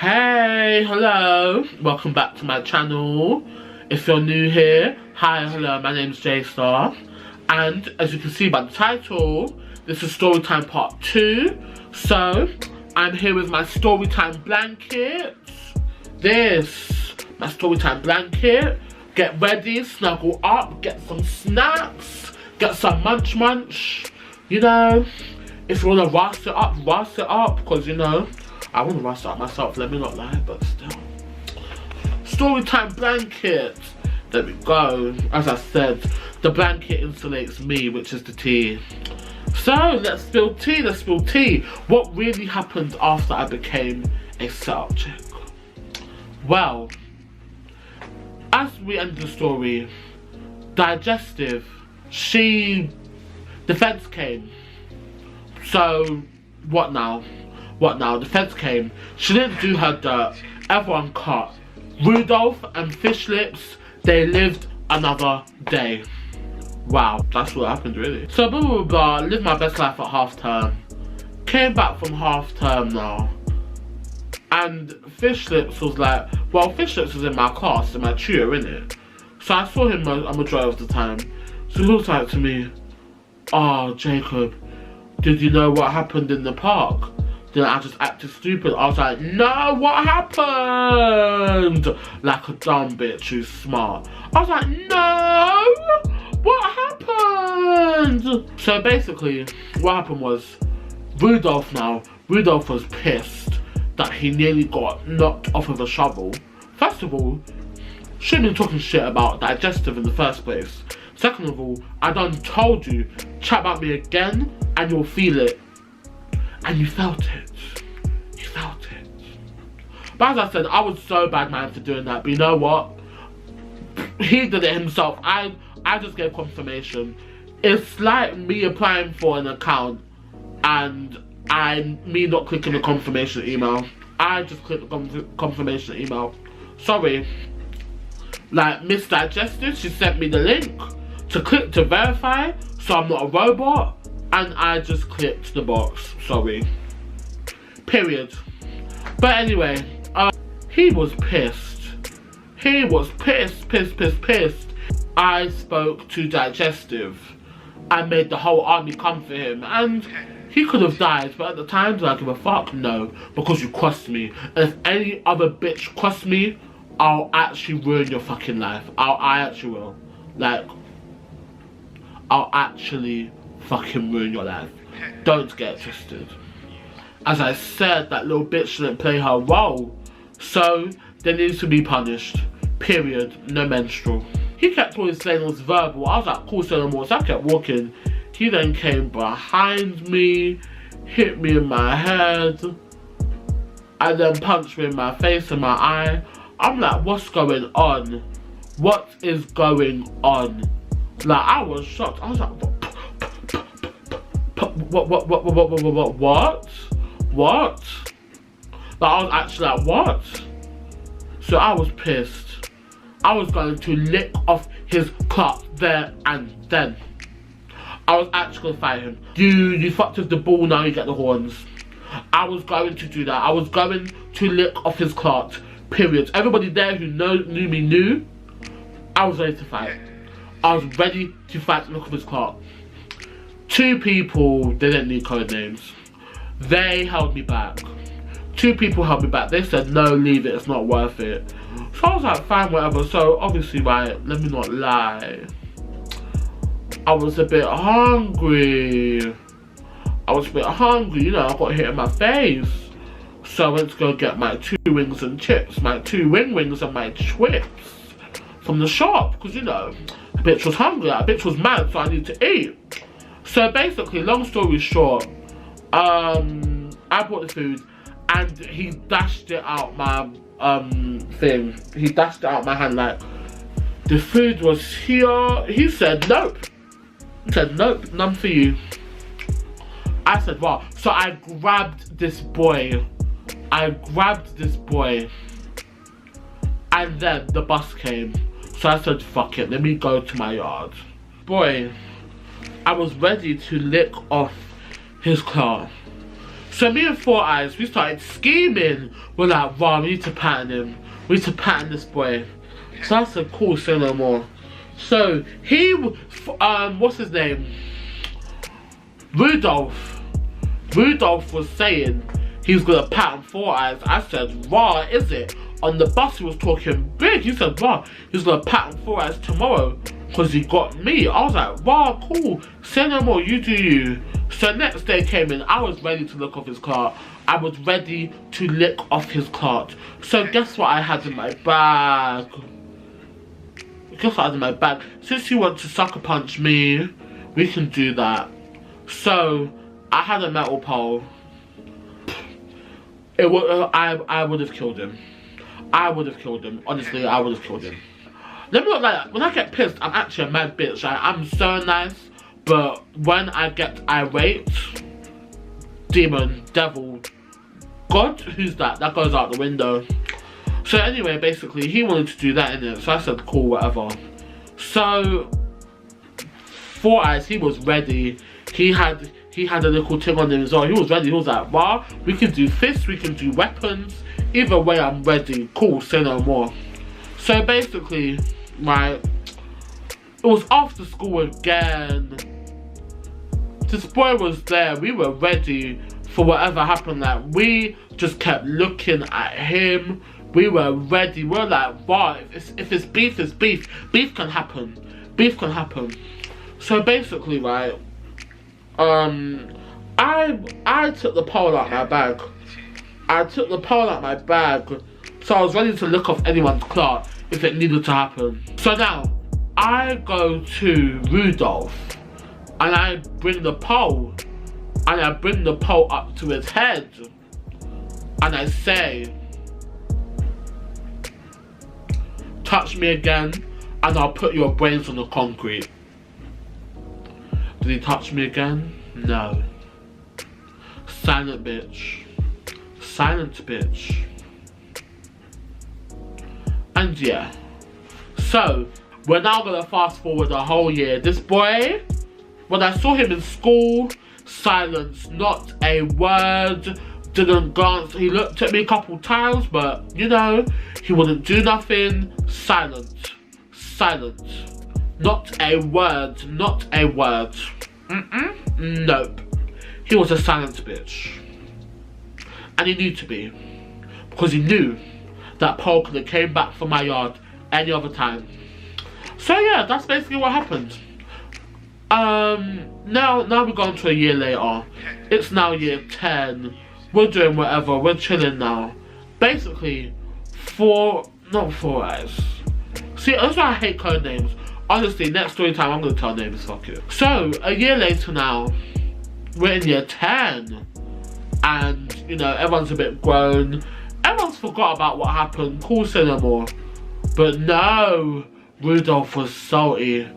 Hey, hello, welcome back to my channel. If you're new here, hi, hello, my name's J-Star, and as you can see by the title, this is Storytime Part 2. So, I'm here with my Storytime blanket. This, my Storytime blanket. Get ready, snuggle up, get some snacks, get some munch. You know, if you want to rust it up, because you know, I want to rust it up myself, let me not lie, but still. Storytime blanket. There we go. As I said, the blanket insulates me, which is the tea. So, let's spill tea. What really happened after I became a setup chick? Well, as we end the story, Digestive, defense came. So, what now? Defense came. She didn't do her dirt. Everyone cut. Rudolph and Fish Lips, they lived another day. Wow, that's what happened really. So blah, lived my best life at half term. Came back from half term now. And Fish Lips was like, well, Fish Lips was in my class, in my tutor, innit? So I saw him a majority of the time. So he was like to me, oh, Jacob, did you know what happened in the park? Then I just acted stupid. I was like, no, what happened? Like a dumb bitch who's smart. I was like, no, what happened? So basically, what happened was, Rudolph was pissed that he nearly got knocked off of a shovel. First of all, shouldn't be talking shit about Digestive in the first place. Second of all, I done told you, chat about me again and you'll feel it. And you felt it. But as I said, I was so bad man for doing that. But you know what? He did it himself. I just gave confirmation. It's like me applying for an account and me not clicking the confirmation email. I just clicked the confirmation email. Sorry. Like Miss Digestive, she sent me the link to click to verify, so I'm not a robot. And I just clicked the box, sorry. Period. But anyway, he was pissed. He was pissed. I spoke to Digestive. I made the whole army come for him. And he could have died, but at the time, do I give a fuck? No. Because you crossed me. And if any other bitch crossed me, I'll actually ruin your fucking life. I actually will. Like, I'll actually fucking ruin your life. Don't get twisted. As I said, that little bitch didn't play her role. So, they need to be punished. Period. No menstrual. He kept always saying it was verbal. I was like, cool, say no more. So I kept walking. He then came behind me, hit me in my head, and then punched me in my face and my eye. I'm like, what's going on? What is going on? Like, I was shocked. I was like, what? Like, I was actually like, what? So I was pissed. I was going to lick off his clock there and then. I was actually gonna fight him. You fucked with the ball, now you get the horns. I was going to do that. I was going to lick off his clock. Period. Everybody there who knew me knew I was ready to fight. I was ready to fight and look off his clock. Two people, they didn't need code names. They held me back. Two people held me back. They said, no, leave it, it's not worth it. So I was like, fine, whatever. So obviously, right, let me not lie. I was a bit hungry. You know, I got hit in my face. So I went to go get my 2 wings and chips, my 2 wings and my chips from the shop. Because, you know, a bitch was hungry, a bitch was mad, so I needed to eat. So basically, long story short, I bought the food and he dashed it out my thing. He dashed it out my hand like, the food was here. He said, nope. He said, nope, none for you. I said, what? So I grabbed this boy. And then the bus came. So I said, fuck it, let me go to my yard. Boy, I was ready to lick off his car. So me and Four Eyes, we started scheming. We're like, wow, we need to pattern him. We need to pattern this boy. So I said, cool, say no more. So he, what's his name? Rudolph was saying he was gonna pattern Four Eyes. I said, raw, is it? On the bus he was talking big. He said, raw, he was gonna pattern Four Eyes tomorrow because he got me. I was like, raw, cool, say no more, you do you. So next day came in, I was ready to lick off his cart. I was ready to lick off his cart. So guess what I had in my bag? Guess what I had in my bag? Since you want to sucker punch me, we can do that. So I had a metal pole. It would, I would have killed him. I would have killed him. Honestly, I would have killed him. Let me not like, when I get pissed, I'm actually a mad bitch. I'm so nice, but when I get irate, demon, devil, God, who's that? That goes out the window. So anyway, basically, he wanted to do that, innit? So I said, cool, whatever. So Four Eyes, he was ready. He had a little thing on him as well. He was ready. He was like, wow, we can do fists, we can do weapons. Either way, I'm ready. Cool, say no more. So basically, right, it was after school again. This boy was there. We were ready for whatever happened. Like, we just kept looking at him. We were ready. We were like, wow, if it's beef, it's beef. Beef can happen. Beef can happen. So basically, right, I took the pole out my bag. So I was ready to lick off anyone's cart if it needed to happen. So now, I go to Rudolph and I bring the pole. And I bring the pole up to his head. And I say, touch me again and I'll put your brains on the concrete. Did he touch me again? No. Silent bitch. Silent bitch. And yeah. So, we're now gonna fast forward a whole year. This boy, when I saw him in school, silence, not a word, didn't glance. He looked at me a couple times, but you know, he wouldn't do nothing. Silent. Silent. Not a word. Not a word. Nope. He was a silent bitch. And he knew to be. Because he knew that Paul could have came back from my yard any other time. So yeah, that's basically what happened. Now we've gone to a year later. It's now year 10. We're doing whatever, we're chilling now. Basically, not Four Eyes. See, that's why I hate code names. Honestly, next story time I'm gonna tell names, fuck it. So, a year later now, we're in year 10. And, you know, everyone's a bit grown. Everyone's forgot about what happened. Cool, say no more. But no, Rudolph was salty.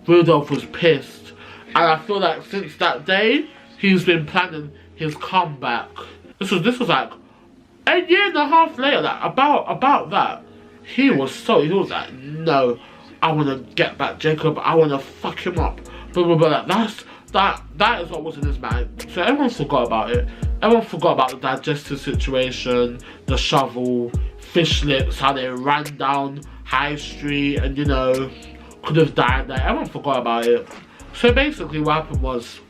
Rudolph was pissed. And I feel like since that day, he's been planning his comeback. This was like a year and a half later, like about that. He was salty. He was like, no, I want to get back Jacob. I want to fuck him up. Blah, blah, blah. That is what was in his mind. So everyone forgot about it. Everyone forgot about the digestive situation, the shovel, fish lips, how they ran down High Street and, you know, could have died there. Everyone forgot about it. So basically what happened was,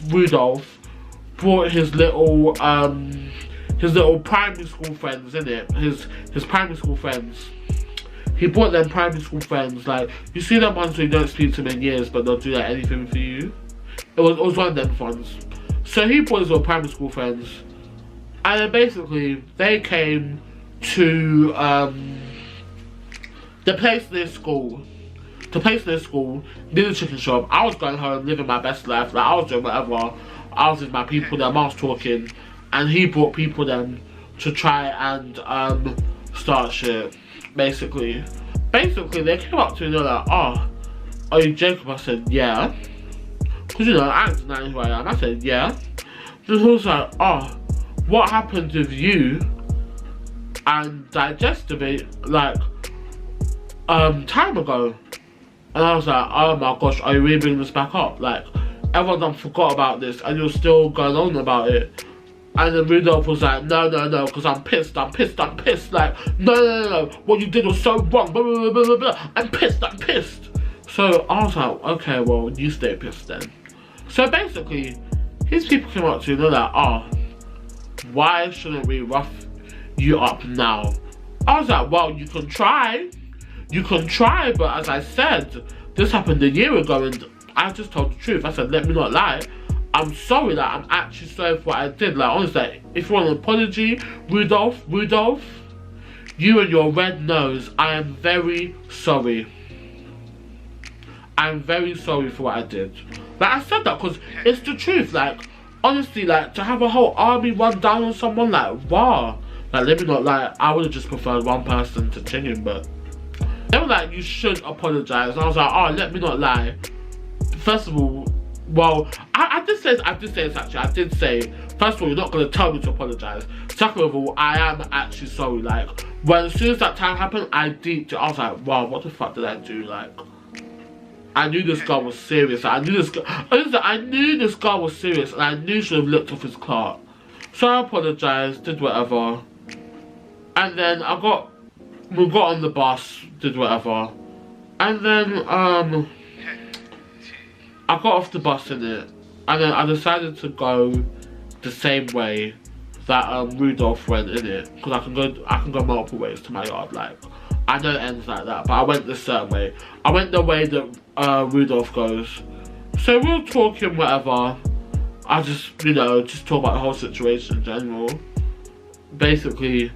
Rudolph, brought his little primary school friends, innit? His primary school friends. He brought them primary school friends, like, you see them ones who you don't speak to them in years, but they'll do like anything for you. It was one of them ones. So he brought his little primary school friends, and then basically they came to the place near school. The place near school, near the chicken shop. I was going home, living my best life. Like, I was doing whatever. I was with my people there, I was talking, and he brought people then to try and start shit. Basically, they came up to me and they're like, oh, are you Jacob? I said, yeah. Because, you know, I ain't denying who I am. I said, yeah. Then he was like, oh, what happened with you and Digestivate, like, time ago? And I was like, oh my gosh, are you really bringing this back up? Like, everyone done forgot about this and you're still going on about it. And then Rudolph was like, no, because I'm pissed. Like, no, what you did was so wrong, blah, blah, blah, blah, blah. I'm pissed. So I was like, okay, well, you stay pissed then. So basically, his people came up to me and they're like, oh, why shouldn't we rough you up now? I was like, well, you can try, but as I said, this happened a year ago and I just told the truth. I said, let me not lie. I'm sorry, like, I'm actually sorry for what I did. Like, honestly, if you want an apology, Rudolph, you and your red nose, I am very sorry. I'm very sorry for what I did. Like, I said that because it's the truth. Like, honestly, like, to have a whole army run down on someone, like, wow. Like, let me not lie, I would have just preferred one person to ting him, but they were like, you should apologise. And I was like, oh, let me not lie. First of all, well, I did say this actually. I did say, first of all, you're not going to tell me to apologise. Second of all, I am actually sorry. Like, as soon as that time happened, I deeped it. I was like, wow, what the fuck did I do? Like, I knew this girl was serious. I knew this girl was serious, and I knew she would have looked off his cart. So I apologised, did whatever. And then we got on the bus, did whatever. And then, I got off the bus in it, and then I decided to go the same way that Rudolph went in it, because I can go multiple ways to my yard. Like, I know it ends like that, but I went this certain way. I went the way that Rudolph goes. So we were talking whatever. I just, you know, just talk about the whole situation in general. Basically,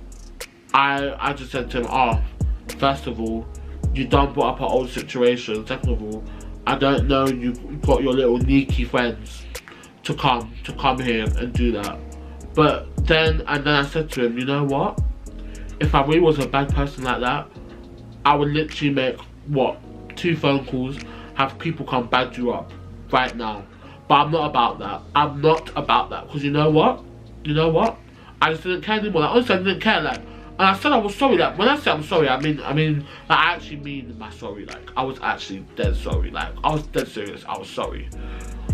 I just said to him, oh, first of all, you done brought up our old situation. Second of all, I don't know you got your little sneaky friends to come here and do that. But then I said to him, you know what? If I really was a bad person like that, I would literally make, what, 2 phone calls, have people come bad you up right now. But I'm not about that. I'm not about that. Because you know what? I just didn't care anymore. Like, honestly, I didn't care. Like, and I said I was sorry. Like, when I say I'm sorry, I mean, like, I actually mean my sorry. Like, I was actually dead sorry. Like, I was dead serious. I was sorry.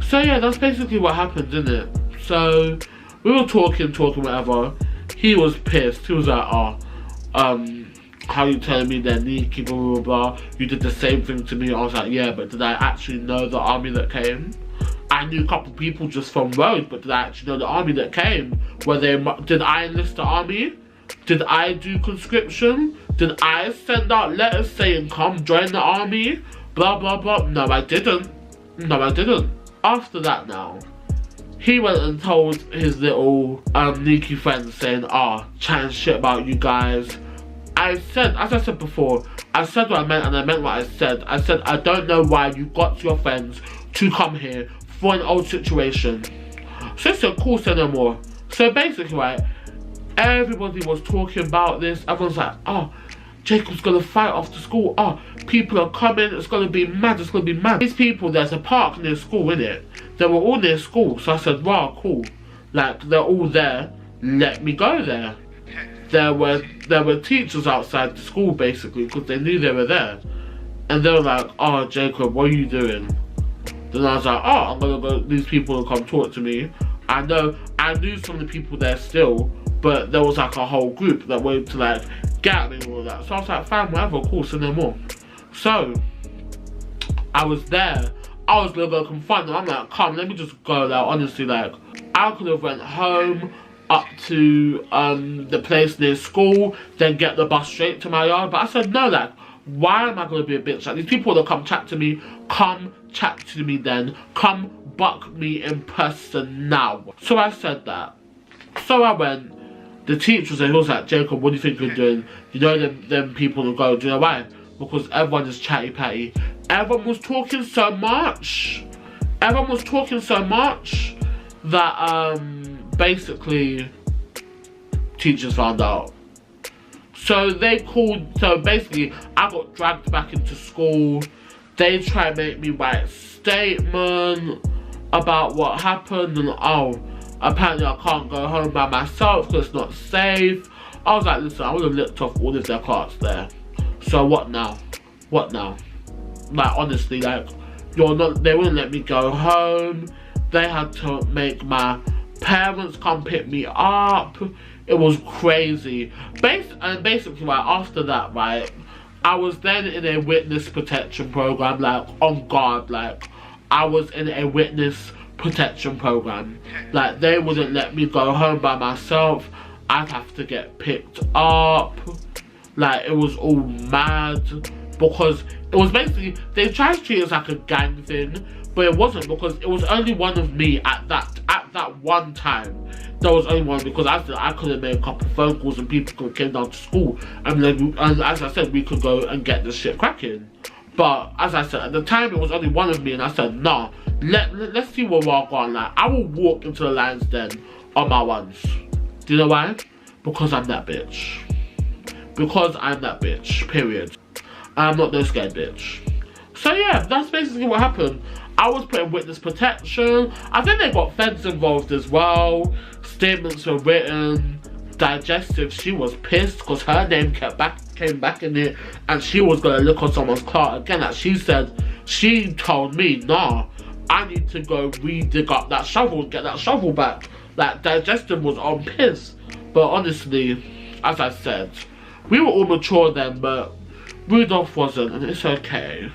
So yeah, that's basically what happened, isn't it? So we were talking, whatever. He was pissed. He was like, oh, how you telling me they're sneaky, blah, blah, blah. You did the same thing to me. I was like, yeah, but did I actually know the army that came? I knew a couple people just from road, but did I actually know the army that came? Did I enlist the army? Did I do conscription? Did I send out letters saying come join the army? Blah blah blah. No, I didn't. After that now, he went and told his little sneaky friends saying, chatting shit about you guys. I said, as I said before, I said what I meant and I meant what I said. I said, I don't know why you got your friends to come here for an old situation. So he said, cool, say no more. So basically, right, everybody was talking about this. Everyone's like, oh, Jacob's gonna fight after school. Oh, people are coming. It's gonna be mad. These people, there's a park near school, innit? They were all near school. So I said, wow, cool. Like, they're all there. Let me go there. There were teachers outside the school, basically, because they knew they were there. And they were like, oh, Jacob, what are you doing? Then I was like, oh, I'm gonna go, these people will come talk to me. I knew some of the people there still, but there was like a whole group that wanted to like get at me and all that. So I was like, fine, whatever, cool, say no more. So I was there. I was gonna go confront them. I'm like, come, let me just go. Like, honestly, like, I could have went home up to the place near school, then get the bus straight to my yard. But I said, no, like, why am I gonna be a bitch? Like, these people that come chat to me, come chat to me then. Come buck me in person now. So I said that. So I went. The teacher was like, Jacob, what do you think you're doing? You know them people will go, do you know why? Because everyone is chatty patty. Everyone was talking so much. That basically teachers found out. So they called, so basically I got dragged back into school. They tried to make me write a statement about what happened, and apparently I can't go home by myself because it's not safe. I was like, listen, I would have licked off all of their carts there. So what now? Like, honestly, like, they wouldn't let me go home. They had to make my parents come pick me up. It was crazy. Basically, right, after that, right, I was then in a witness protection program, like, on guard, like, I was in a witness protection program. Like, they wouldn't let me go home by myself. I'd have to get picked up. Like, it was all mad, because it was basically, they tried to treat it as like a gang thing, but it wasn't, because it was only one of me at that one time. There was only one, because I could have made a couple of phone calls and people could have came down to school, and then, and as I said, we could go and get this shit cracking. But as I said, at the time it was only one of me, and I said, nah, let's see where we're going. Like, I will walk into the lion's den on my ones. Do you know why? Because I'm that bitch. Because I'm that bitch, period. I'm not no scared bitch. So yeah, that's basically what happened. I was put in witness protection. I think they got feds involved as well. Statements were written. Digestive, she was pissed because her name came back in it, and she was gonna look on someone's car again. Like, she told me, nah, I need to go re-dig up that shovel and get that shovel back. Like, Digestive was on piss. But honestly, as I said, we were all mature then, but Rudolph wasn't, and it's okay.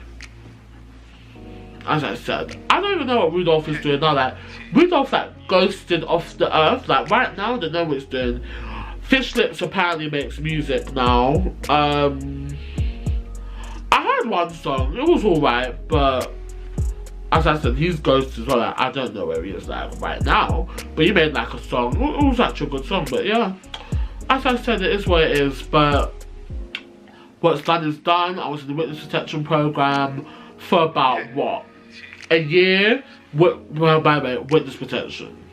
As I said, I don't even know what Rudolph is doing now. Like, Rudolph, like, ghosted off the earth. Like, right now, they know what he's doing. Fish Lips apparently makes music now. I heard one song, it was alright, but as I said, he's ghosted as well. Like, I don't know where he is, like, right now, but he made like a song. It was actually a good song, but yeah, as I said, it is what it is. But what's done is done. I was in the witness protection program for about, what, a year? Well, by the way, witness protection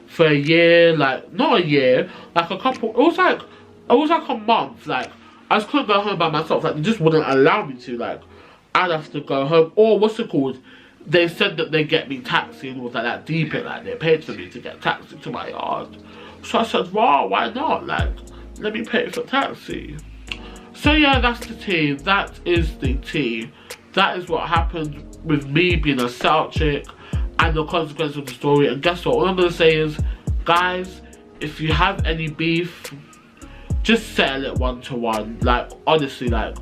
for a year, like, not a year, like a couple, it was like a month. Like, I just couldn't go home by myself. Like, they just wouldn't allow me to. Like, I'd have to go home, or what's it called, they said that they get me taxi, and it was like that deep it, like, they paid for me to get taxi to my yard. So I said, wow, why not? Like, let me pay for taxi. So yeah, that's the tea. That is the tea. That is what happened with me being a South chick, and the consequence of the story. And guess what? All I'm gonna say is, guys, if you have any beef, just settle it one-to-one. Like, honestly, like,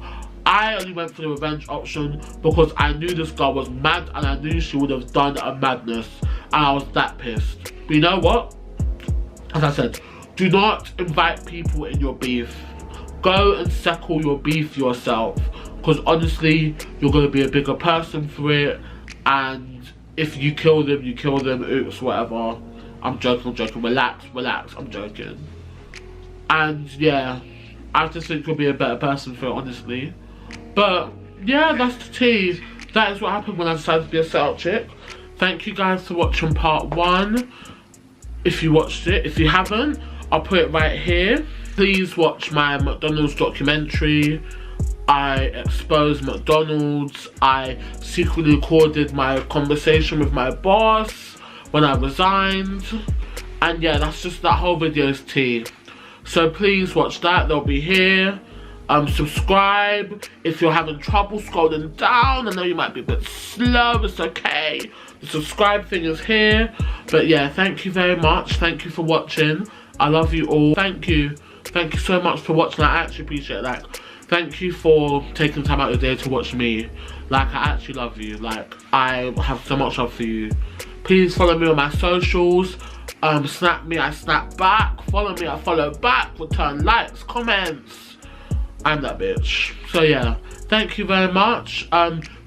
I only went for the revenge option because I knew this girl was mad, and I knew she would have done a madness, and I was that pissed. But you know what? As I said, do not invite people in your beef. Go and settle your beef yourself, because honestly, you're going to be a bigger person for it. And if you kill them, you kill them. Oops, whatever. I'm joking, relax, I'm joking. And yeah, I just think you'll be a better person for it, honestly. But yeah, that's the tea. That is what happened when I decided to be a South chick. Thank you guys for watching part 1. If you watched it, if you haven't, I'll put it right here. Please watch my McDonald's documentary. I exposed McDonald's. I secretly recorded my conversation with my boss when I resigned. And yeah, that's just, that whole video's tea. So please watch that, they'll be here. Subscribe if you're having trouble scrolling down. I know you might be a bit slow, it's okay. The subscribe thing is here. But yeah, thank you very much. Thank you for watching. I love you all. Thank you. Thank you so much for watching. I actually appreciate it. Like, thank you for taking time out of your day to watch me. Like, I actually love you. Like, I have so much love for you. Please follow me on my socials. Snap me, I snap back. Follow me, I follow back. Return likes, comments. I'm that bitch. So yeah, thank you very much.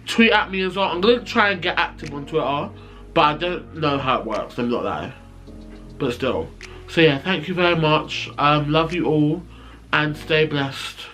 Tweet at me as well. I'm gonna try and get active on Twitter, but I don't know how it works, I'm not lying. But still. So yeah, thank you very much. Love you all, and stay blessed.